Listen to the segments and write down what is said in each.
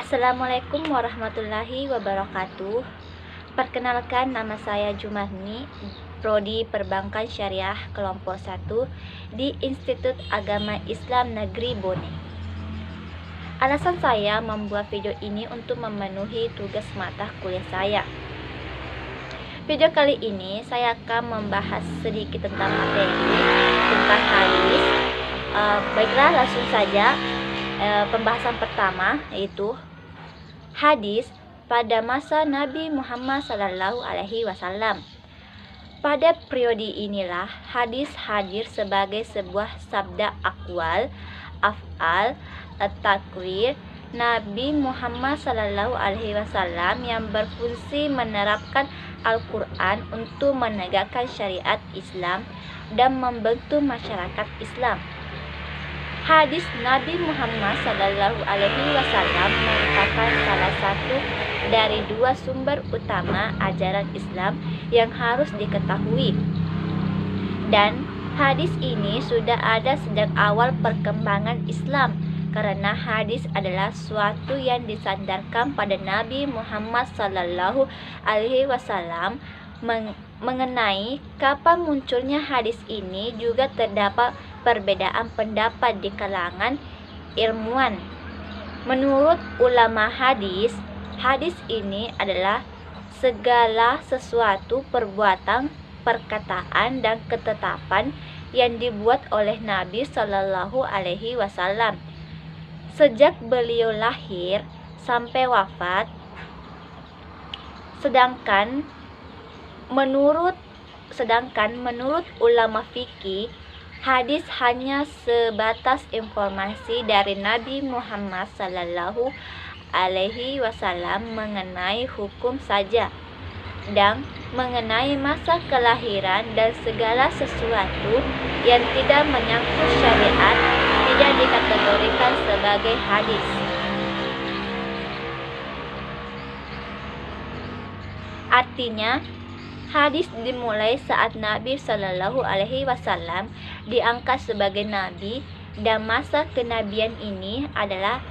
Assalamualaikum warahmatullahi wabarakatuh. Perkenalkan, nama saya Jumahni, Prodi Perbankan Syariah Kelompok 1 di Institut Agama Islam Negeri Bone. Alasan saya membuat video ini untuk memenuhi tugas mata kuliah saya. Video kali ini saya akan membahas sedikit tentang materi tentang hadis. Baiklah, langsung saja. Pembahasan pertama yaitu hadis pada masa Nabi Muhammad SAW. Pada periode inilah hadis hadir sebagai sebuah sabda akwal, af'al, takwir Nabi Muhammad SAW yang berfungsi menerapkan Al-Quran untuk menegakkan syariat Islam dan membentuk masyarakat Islam. Hadis Nabi Muhammad SAW merupakan salah satu dari dua sumber utama ajaran Islam yang harus diketahui. Dan hadis ini sudah ada sejak awal perkembangan Islam, karena hadis adalah suatu yang disandarkan pada Nabi Muhammad SAW. Mengenai kapan munculnya hadis ini juga terdapat perbedaan pendapat di kalangan ilmuwan. Menurut ulama hadis, hadis ini adalah segala sesuatu perbuatan, perkataan, dan ketetapan yang dibuat oleh Nabi Shallallahu Alaihi Wasallam sejak beliau lahir sampai wafat. Sedangkan menurut ulama fikih, hadis hanya sebatas informasi dari Nabi Muhammad Sallallahu Alaihi Wasallam mengenai hukum saja, dan mengenai masa kelahiran dan segala sesuatu yang tidak menyangkut syariat tidak dikategorikan sebagai hadis. Artinya, hadis dimulai saat Nabi Shallallahu Alaihi Wasallam diangkat sebagai nabi, dan masa kenabian ini adalah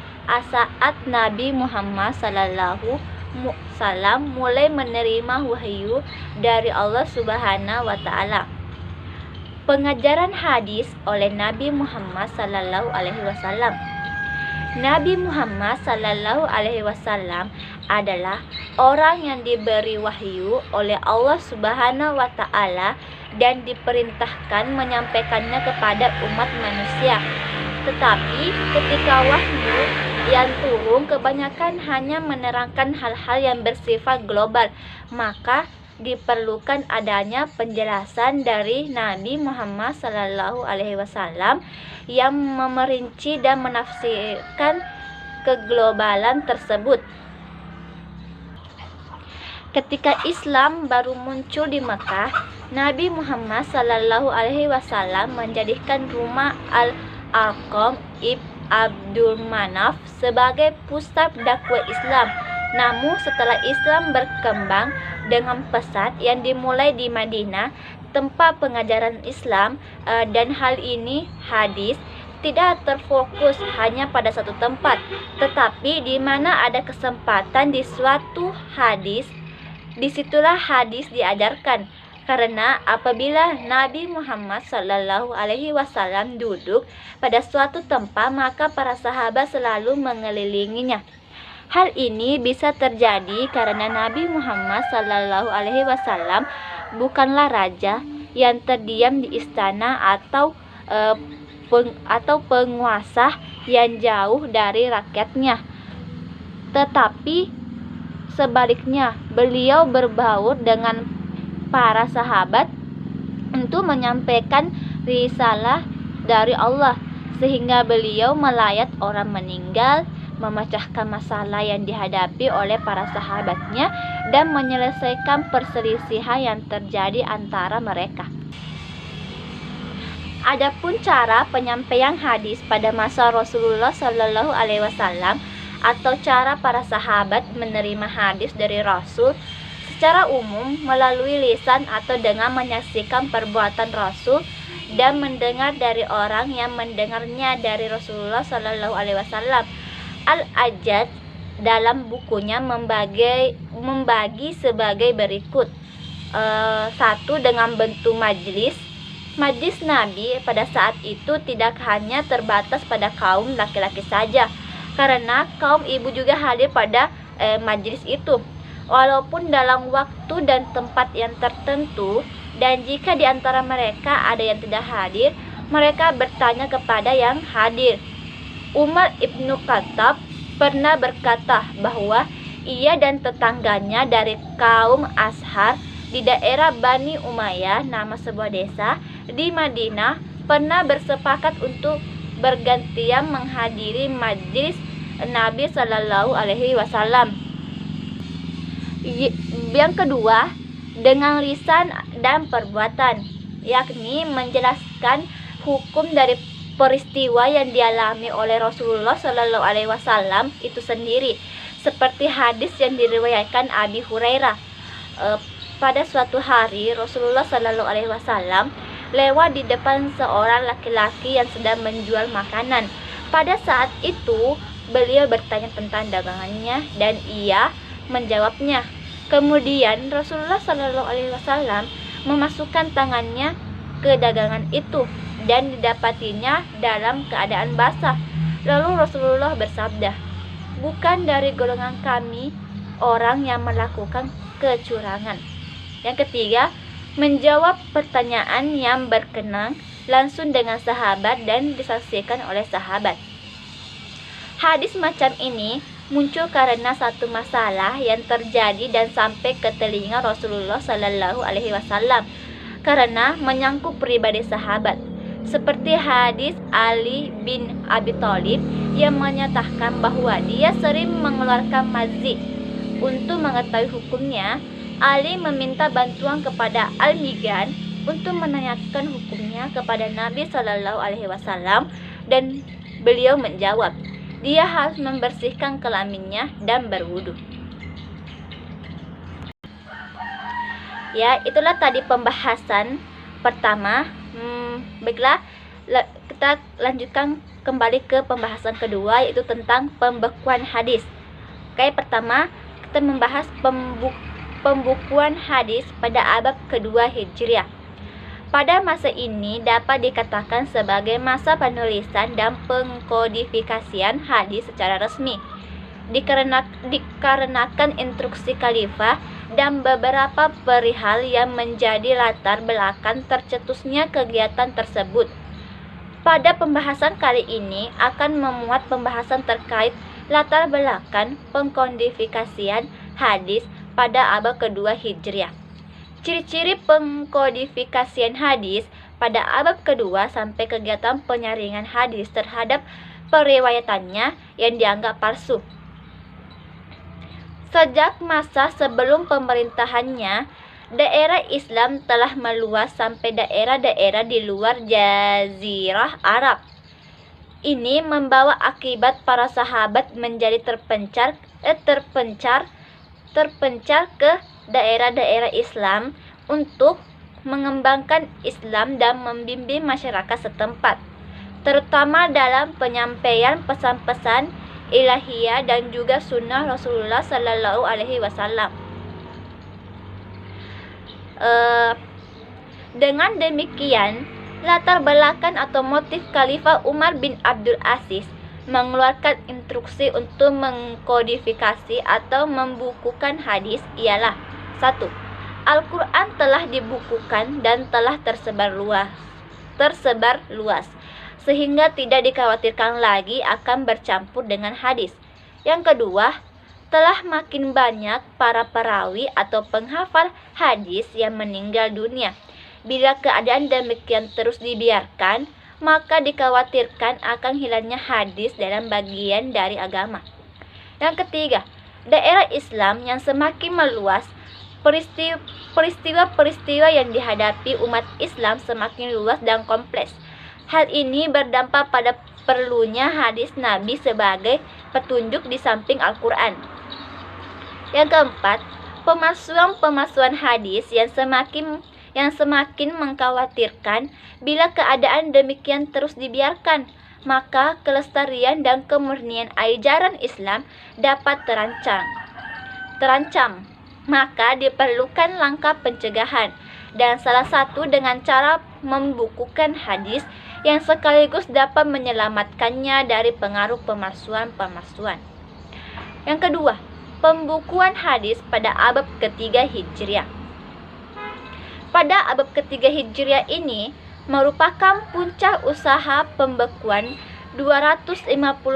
saat Nabi Muhammad Sallallahu Wasallam mulai menerima wahyu dari Allah Subhanahu wa Ta'ala. Pengajaran hadis oleh Nabi Muhammad Sallallahu Alaihi Wasallam. Nabi Muhammad Sallallahu Alaihi Wasallam adalah orang yang diberi wahyu oleh Allah Subhanahu wa Ta'ala dan diperintahkan menyampaikannya kepada umat manusia. Tetapi ketika wahyu yang turun kebanyakan hanya menerangkan hal-hal yang bersifat global, maka diperlukan adanya penjelasan dari Nabi Muhammad Sallallahu Alaihi Wasallam yang memerinci dan menafsirkan keglobalan tersebut. Ketika Islam baru muncul di Mekah, Nabi Muhammad Sallallahu Alaihi Wasallam menjadikan rumah Al-Arqam ibn Abdul Manaf sebagai pusat dakwah Islam. Namun setelah Islam berkembang dengan pesat yang dimulai di Madinah, tempat pengajaran Islam, dan hal ini hadis tidak terfokus hanya pada satu tempat, tetapi di mana ada kesempatan di suatu hadis, disitulah hadis diajarkan. Karena apabila Nabi Muhammad Sallallahu Alaihi Wasallam duduk pada suatu tempat, maka para sahabat selalu mengelilinginya. Hal ini bisa terjadi karena Nabi Muhammad Sallallahu Alaihi Wasallam bukanlah raja yang terdiam di istana atau penguasa yang jauh dari rakyatnya, tetapi sebaliknya, beliau berbaur dengan para sahabat untuk menyampaikan risalah dari Allah, sehingga beliau melayat orang meninggal, memecahkan masalah yang dihadapi oleh para sahabatnya, dan menyelesaikan perselisihan yang terjadi antara mereka. Adapun cara penyampaian hadis pada masa Rasulullah Shallallahu Alaihi Wasallam atau cara para sahabat menerima hadis dari Rasul, secara umum melalui lisan atau dengan menyaksikan perbuatan Rasul dan mendengar dari orang yang mendengarnya dari Rasulullah Shallallahu Alaihi Wasallam. Al-Ajjaj dalam bukunya membagi sebagai berikut. 1. Dengan bentuk majlis. Majlis Nabi pada saat itu tidak hanya terbatas pada kaum laki-laki saja, karena kaum ibu juga hadir pada majlis itu, walaupun dalam waktu dan tempat yang tertentu. Dan jika di antara mereka ada yang tidak hadir, mereka bertanya kepada yang hadir. Umar ibnu Khattab pernah berkata bahwa ia dan tetangganya dari kaum Ashar di daerah Bani Umayyah, nama sebuah desa di Madinah, pernah bersepakat untuk bergantian menghadiri majlis Nabi Shallallahu Alaihi Wasallam. Yang kedua, dengan lisan dan perbuatan, yakni menjelaskan hukum dari peristiwa yang dialami oleh Rasulullah Shallallahu Alaihi Wasallam itu sendiri, seperti hadis yang diriwayatkan Abi Hurairah. Pada suatu hari Rasulullah Shallallahu Alaihi Wasallam lewat di depan seorang laki-laki yang sedang menjual makanan. Pada saat itu beliau bertanya tentang dagangannya dan ia menjawabnya. Kemudian Rasulullah Shallallahu Alaihi Wasallam memasukkan tangannya ke dagangan itu dan didapatinya dalam keadaan basah. Lalu Rasulullah bersabda, "Bukan dari golongan kami orang yang melakukan kecurangan." Yang ketiga, menjawab pertanyaan yang berkenaan langsung dengan sahabat dan disaksikan oleh sahabat. Hadis macam ini muncul karena satu masalah yang terjadi dan sampai ke telinga Rasulullah Sallallahu Alaihi Wasallam karena menyangkut pribadi sahabat, seperti hadis Ali bin Abi Thalib yang menyatakan bahwa dia sering mengeluarkan mazi. Untuk mengetahui hukumnya, Ali meminta bantuan kepada Al-Migan untuk menanyakan hukumnya kepada Nabi Shallallahu Alaihi Wasallam dan beliau menjawab, dia harus membersihkan kelaminnya dan berwudu. Ya, itulah tadi pembahasan pertama. Baiklah, kita lanjutkan kembali ke pembahasan kedua, yaitu tentang pembekuan hadis. Oke, pertama kita membahas pembukuan hadis pada abad kedua Hijriah. Pada masa ini dapat dikatakan sebagai masa penulisan dan pengkodifikasian hadis secara resmi, dikarenakan instruksi khalifah dan beberapa perihal yang menjadi latar belakang tercetusnya kegiatan tersebut. Pada pembahasan kali ini akan memuat pembahasan terkait latar belakang pengkodifikasian hadis pada abad kedua Hijriah. Ciri-ciri pengkodifikasian hadis pada abad kedua sampai kegiatan penyaringan hadis terhadap periwayatannya yang dianggap palsu. Sejak masa sebelum pemerintahannya, daerah Islam telah meluas sampai daerah-daerah di luar Jazirah Arab. Ini membawa akibat para sahabat menjadi terpencar ke daerah-daerah Islam untuk mengembangkan Islam dan membimbing masyarakat setempat, terutama dalam penyampaian pesan-pesan ilahiyah dan juga sunnah Rasulullah Sallallahu Alaihi Wasallam. Dengan demikian, latar belakang atau motif Khalifah Umar bin Abdul Aziz mengeluarkan instruksi untuk mengkodifikasi atau membukukan hadis ialah: 1. Al-Quran telah dibukukan dan telah tersebar luas, sehingga tidak dikhawatirkan lagi akan bercampur dengan hadis. Yang kedua, telah makin banyak para perawi atau penghafal hadis yang meninggal dunia. Bila keadaan demikian terus dibiarkan, maka dikhawatirkan akan hilangnya hadis dalam bagian dari agama. Yang ketiga, daerah Islam yang semakin meluas, peristiwa-peristiwa yang dihadapi umat Islam semakin luas dan kompleks. Hal ini berdampak pada perlunya hadis Nabi sebagai petunjuk di samping Al-Quran. Yang keempat, pemalsuan hadis yang semakin mengkhawatirkan bila keadaan demikian terus dibiarkan, maka kelestarian dan kemurnian ajaran Islam dapat terancam. Maka diperlukan langkah pencegahan, dan salah satu dengan cara membukukan hadis yang sekaligus dapat menyelamatkannya dari pengaruh pemalsuan. Yang kedua, pembukuan hadis pada abad ketiga Hijriah. Pada abad ketiga Hijriah ini merupakan puncak usaha pembekuan 250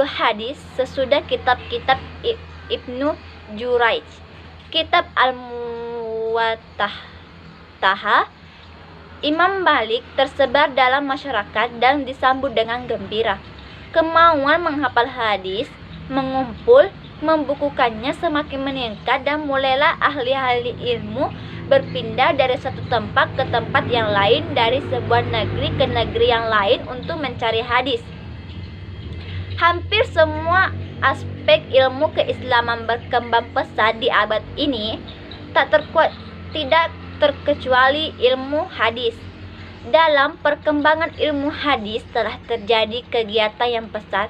hadis sesudah kitab-kitab Ibnu Jurayj, kitab Al-Muwattah, Imam Malik tersebar dalam masyarakat dan disambut dengan gembira. Kemauan menghafal hadis, mengumpul, membukukannya semakin meningkat dan mulailah ahli-ahli ilmu berpindah dari satu tempat ke tempat yang lain, dari sebuah negeri ke negeri yang lain untuk mencari hadis. Hampir semua aspek ilmu keislaman berkembang pesat di abad ini, tidak terkecuali ilmu hadis. Dalam perkembangan ilmu hadis telah terjadi kegiatan yang pesat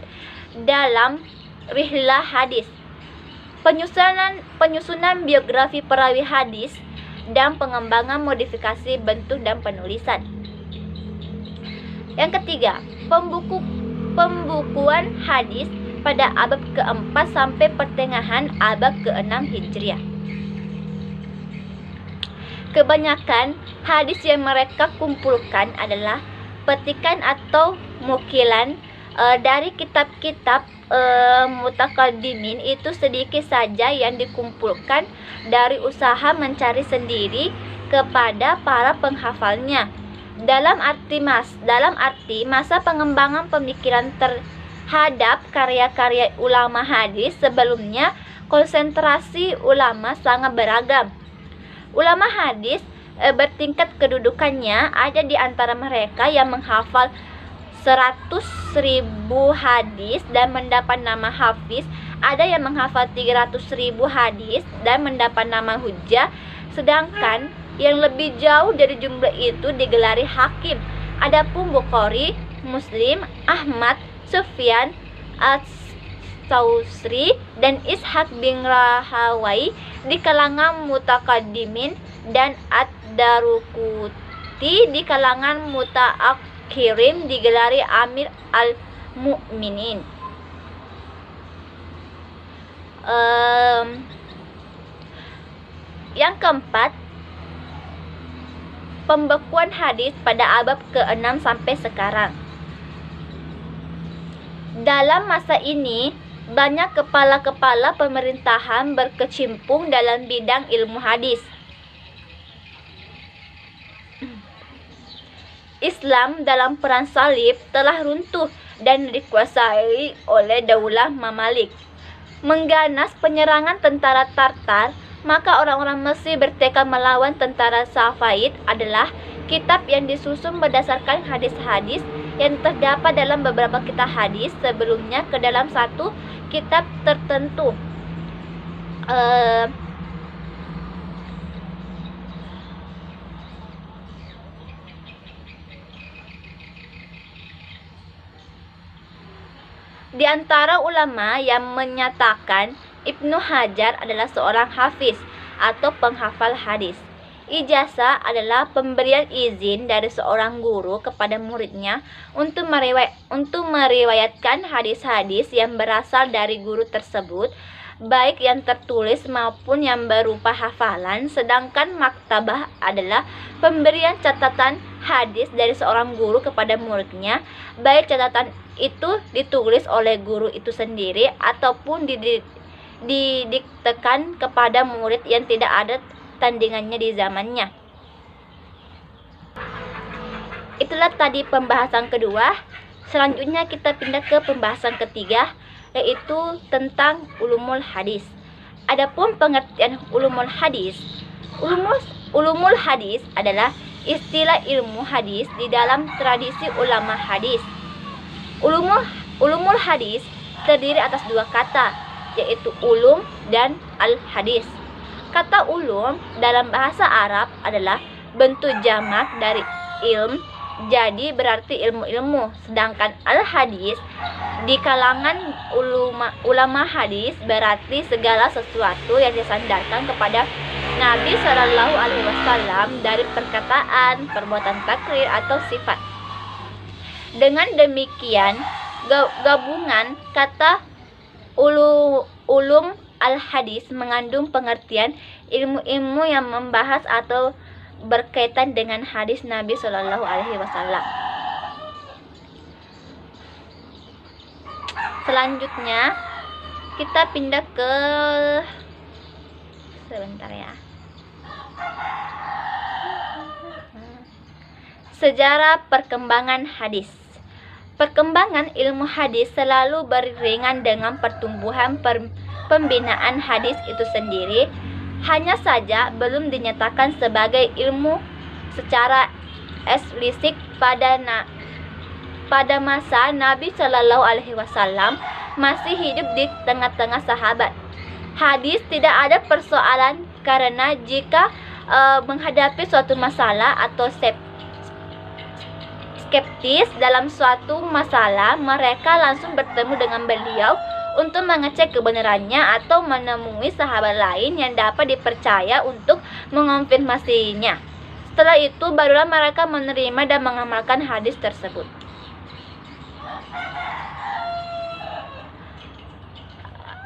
dalam rihlah hadis, penyusunan biografi perawi hadis, dan pengembangan modifikasi bentuk dan penulisan. Yang ketiga, pembukuan hadis pada abad ke-4 sampai pertengahan abad ke-6 Hijriah. Kebanyakan hadis yang mereka kumpulkan adalah petikan atau mukilan dari kitab-kitab mutakaddimin. Itu sedikit saja yang dikumpulkan dari usaha mencari sendiri kepada para penghafalnya. Dalam arti masa pengembangan pemikiran terhadap karya-karya ulama hadis sebelumnya, konsentrasi ulama sangat beragam. Ulama hadis bertingkat kedudukannya. Ada di antara mereka yang menghafal 100.000 hadis dan mendapat nama hafiz, ada yang menghafal 300.000 hadis dan mendapat nama hujjah, sedangkan yang lebih jauh dari jumlah itu digelari hakim. Adapun Bukhari, Muslim, Ahmad, Sufyan Ats-Tsauri dan Ishaq bin Rahawai di kalangan mutakaddimin dan Ad-Daruquti di kalangan mutaakhirin digelari Amir al-Mu'minin. Yang keempat, pembekuan hadis pada abad ke-6 sampai sekarang. Dalam masa ini, banyak kepala-kepala pemerintahan berkecimpung dalam bidang ilmu hadis. Islam dalam perang salib telah runtuh dan dikuasai oleh Daulah Mamalik. Mengganas penyerangan tentara Tartar, maka orang-orang Mesir bertekad melawan tentara Safavid. Adalah kitab yang disusun berdasarkan hadis-hadis yang terdapat dalam beberapa kitab hadis sebelumnya ke dalam satu kitab tertentu. Di antara ulama yang menyatakan Ibnu Hajar adalah seorang hafiz atau penghafal hadis. Ijazah adalah pemberian izin dari seorang guru kepada muridnya untuk meriwayatkan hadis-hadis yang berasal dari guru tersebut, baik yang tertulis maupun yang berupa hafalan. Sedangkan maktabah adalah pemberian catatan hadis dari seorang guru kepada muridnya, baik catatan itu ditulis oleh guru itu sendiri ataupun didiktekan kepada murid yang tidak ada tandingannya di zamannya. Itulah tadi pembahasan kedua. Selanjutnya kita pindah ke pembahasan ketiga, yaitu tentang ulumul hadis. Adapun pengertian ulumul hadis, ulumul hadis adalah istilah ilmu hadis di dalam tradisi ulama hadis. Ulumul hadis terdiri atas dua kata, yaitu ulum dan al-hadis. Kata ulum dalam bahasa Arab adalah bentuk jamak dari ilm jadi berarti ilmu-ilmu. Sedangkan al-hadis di kalangan ulama hadis berarti segala sesuatu yang disandarkan kepada Nabi Shallallahu Alaihi Wasallam dari perkataan, perbuatan takrir atau sifat. Dengan demikian, gabungan kata ulum al-hadis mengandung pengertian ilmu-ilmu yang membahas atau berkaitan dengan hadis Nabi Shallallahu Alaihi Wasallam. Selanjutnya kita pindah ke sejarah perkembangan hadis. Perkembangan ilmu hadis selalu beriringan dengan pertumbuhan pembinaan hadis itu sendiri. Hanya saja belum dinyatakan sebagai ilmu secara eksplisit pada masa Nabi Shallallahu Alaihi Wasallam masih hidup di tengah-tengah sahabat. Hadis tidak ada persoalan karena jika menghadapi suatu masalah atau skeptis dalam suatu masalah, mereka langsung bertemu dengan beliau untuk mengecek kebenarannya atau menemui sahabat lain yang dapat dipercaya untuk mengonfirmasinya. Setelah itu barulah mereka menerima dan mengamalkan hadis tersebut.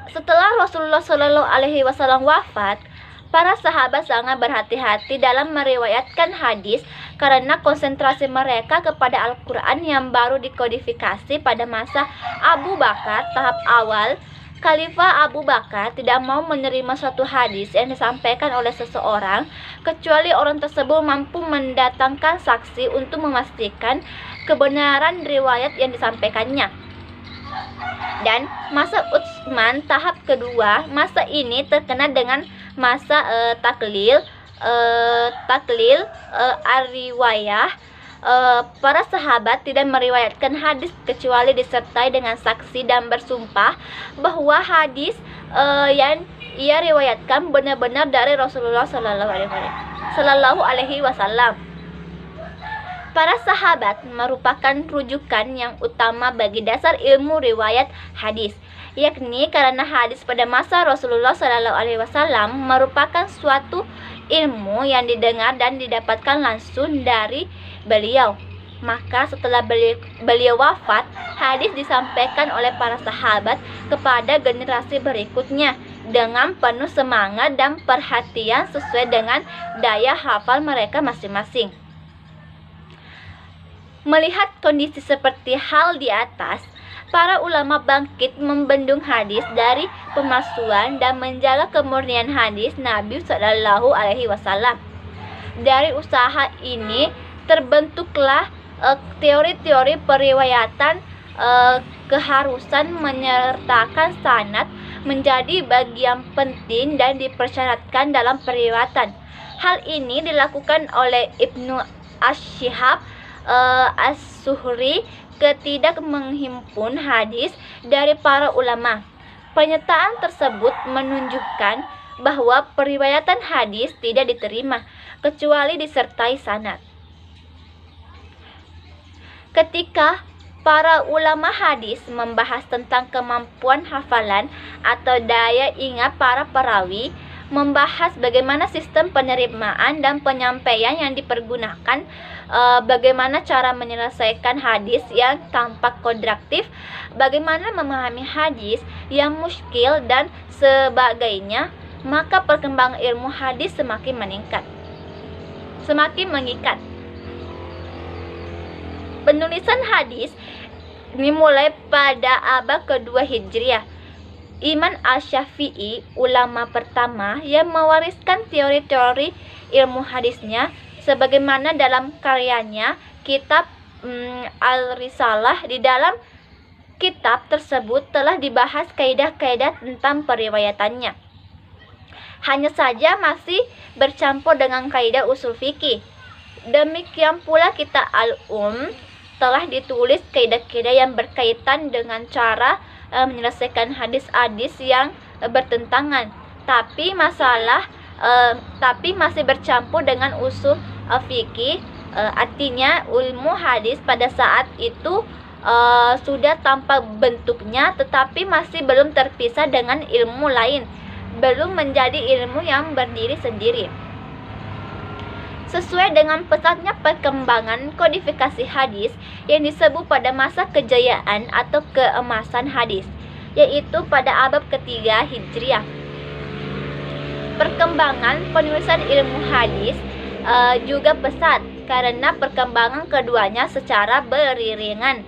Setelah Rasulullah Shallallahu Alaihi Wasallam wafat, para sahabat sangat berhati-hati dalam meriwayatkan hadis karena konsentrasi mereka kepada Al-Quran yang baru dikodifikasi pada masa Abu Bakar. Tahap awal, Khalifah Abu Bakar tidak mau menerima suatu hadis yang disampaikan oleh seseorang kecuali orang tersebut mampu mendatangkan saksi untuk memastikan kebenaran riwayat yang disampaikannya. Dan masa Utsman tahap kedua, masa ini terkenal dengan masa taklil ar-riwayah. Para sahabat tidak meriwayatkan hadis kecuali disertai dengan saksi dan bersumpah bahwa hadis yang ia riwayatkan benar-benar dari Rasulullah Sallallahu Alaihi Wasallam. Para sahabat merupakan rujukan yang utama bagi dasar ilmu riwayat hadis, yakni karena hadis pada masa Rasulullah Sallallahu Alaihi Wasallam merupakan suatu ilmu yang didengar dan didapatkan langsung dari beliau. Maka setelah beliau wafat, hadis disampaikan oleh para sahabat kepada generasi berikutnya dengan penuh semangat dan perhatian sesuai dengan daya hafal mereka masing-masing. Melihat kondisi seperti hal di atas, para ulama bangkit membendung hadis dari pemalsuan dan menjaga kemurnian hadis Nabi Shallallahu Alaihi Wasallam. Dari usaha ini terbentuklah teori-teori periwayatan. Keharusan menyertakan sanad menjadi bagian penting dan dipersyaratkan dalam periwayatan. Hal ini dilakukan oleh Ibnu Ash-Shihab As-Suhri ketidak menghimpun hadis dari para ulama. Pernyataan tersebut menunjukkan bahwa periwayatan hadis tidak diterima kecuali disertai sanad. Ketika para ulama hadis membahas tentang kemampuan hafalan atau daya ingat para perawi, membahas bagaimana sistem penerimaan dan penyampaian yang dipergunakan, bagaimana cara menyelesaikan hadis yang tampak kontradiktif, bagaimana memahami hadis yang muskil dan sebagainya, maka perkembangan ilmu hadis semakin mengikat. Penulisan hadis dimulai pada abad kedua Hijriah. Imam Asy-Syafi'i, ulama pertama yang mewariskan teori-teori ilmu hadisnya, sebagaimana dalam karyanya Kitab Al-Risalah. Di dalam kitab tersebut telah dibahas kaidah-kaidah tentang periwayatannya. Hanya saja masih bercampur dengan kaidah usul fikih. Demikian pula kitab telah ditulis kaidah-kaidah yang berkaitan dengan cara menyelesaikan hadis-hadis yang bertentangan, tapi masih bercampur dengan usul fikih Artinya ilmu hadis pada saat itu sudah tanpa bentuknya, tetapi masih belum terpisah dengan ilmu lain, belum menjadi ilmu yang berdiri sendiri. Sesuai dengan pesatnya perkembangan kodifikasi hadis yang disebut pada masa kejayaan atau keemasan hadis, yaitu pada abad ketiga Hijriah. Perkembangan penulisan ilmu hadis juga pesat karena perkembangan keduanya secara beriringan.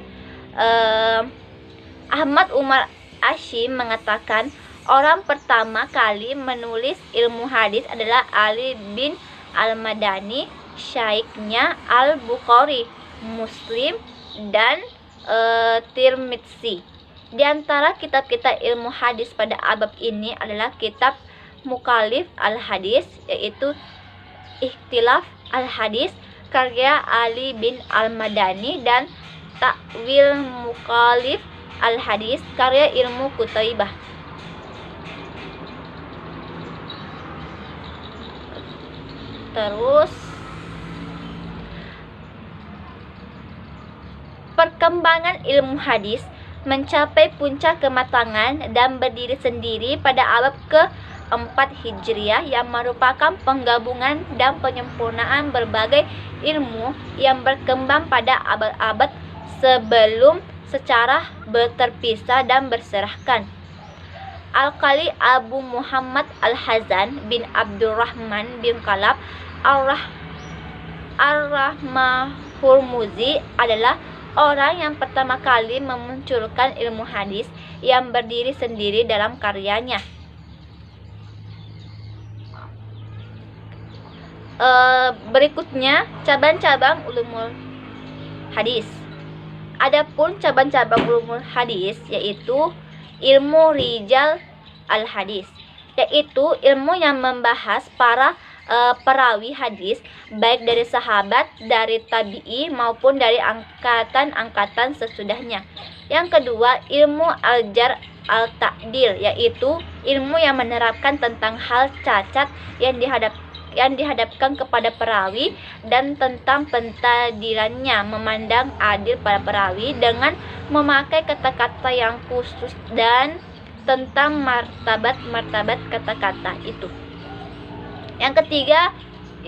Ahmad Umar Ashim mengatakan orang pertama kali menulis ilmu hadis adalah Ali bin Al-Madani, syaikhnya Al-Bukhari, Muslim, dan Tirmidzi. Di antara kitab-kitab ilmu hadis pada abad ini adalah kitab Mukhalif al-Hadis, yaitu Ikhtilaf al-Hadis karya Ali bin Al-Madani, dan Takwil Mukhalif al-Hadis karya Ilmu Kutaibah. Terus perkembangan ilmu hadis mencapai puncak kematangan dan berdiri sendiri pada abad ke-4 Hijriah yang merupakan penggabungan dan penyempurnaan berbagai ilmu yang berkembang pada abad-abad sebelum secara terpisah dan berserakan. Al-Qali Abu Muhammad Al-Hazan bin Abdurrahman bin Kalab Ar-Rahmahurmuzi adalah orang yang pertama kali memunculkan ilmu hadis yang berdiri sendiri dalam karyanya. Berikutnya cabang-cabang ulumul hadis. Adapun cabang-cabang ulumul hadis yaitu ilmu rijal al-hadis, yaitu ilmu yang membahas para perawi hadis baik dari sahabat, dari tabi'i maupun dari angkatan-angkatan sesudahnya. Yang kedua, ilmu al-jar al-ta'dil, yaitu ilmu yang menerapkan tentang hal cacat yang dihadapkan kepada perawi dan tentang pentadilannya, memandang adil para perawi dengan memakai kata-kata yang khusus dan tentang martabat-martabat kata-kata itu. Yang ketiga,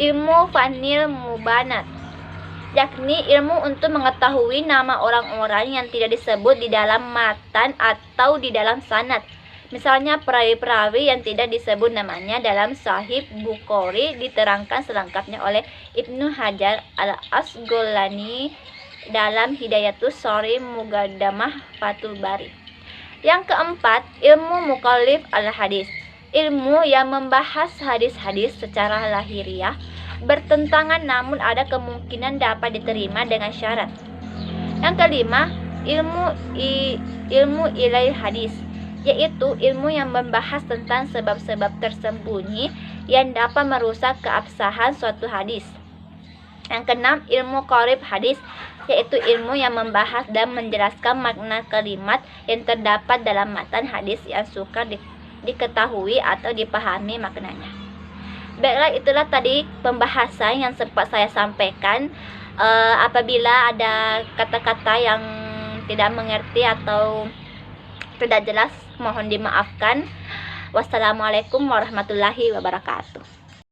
ilmu fanil mubanat, yakni ilmu untuk mengetahui nama orang-orang yang tidak disebut di dalam matan atau di dalam sanad. Misalnya perawi-perawi yang tidak disebut namanya dalam Sahih Bukhari diterangkan selengkapnya oleh Ibnu Hajar al-Asqalani dalam Hidayatus Shari Muqaddamah Fathul Bari. Yang keempat, ilmu Mukhalif al-Hadis, ilmu yang membahas hadis-hadis secara lahiriah bertentangan namun ada kemungkinan dapat diterima dengan syarat. Yang kelima, ilmu ilal hadis, yaitu ilmu yang membahas tentang sebab-sebab tersembunyi yang dapat merusak keabsahan suatu hadis. Yang keenam, ilmu qarib hadis, yaitu ilmu yang membahas dan menjelaskan makna kalimat yang terdapat dalam matan hadis yang sukar diketahui atau dipahami maknanya. Baiklah, itulah tadi pembahasan yang sempat saya sampaikan. Apabila ada kata-kata yang tidak mengerti atau tidak jelas, mohon dimaafkan. Wassalamualaikum warahmatullahi wabarakatuh.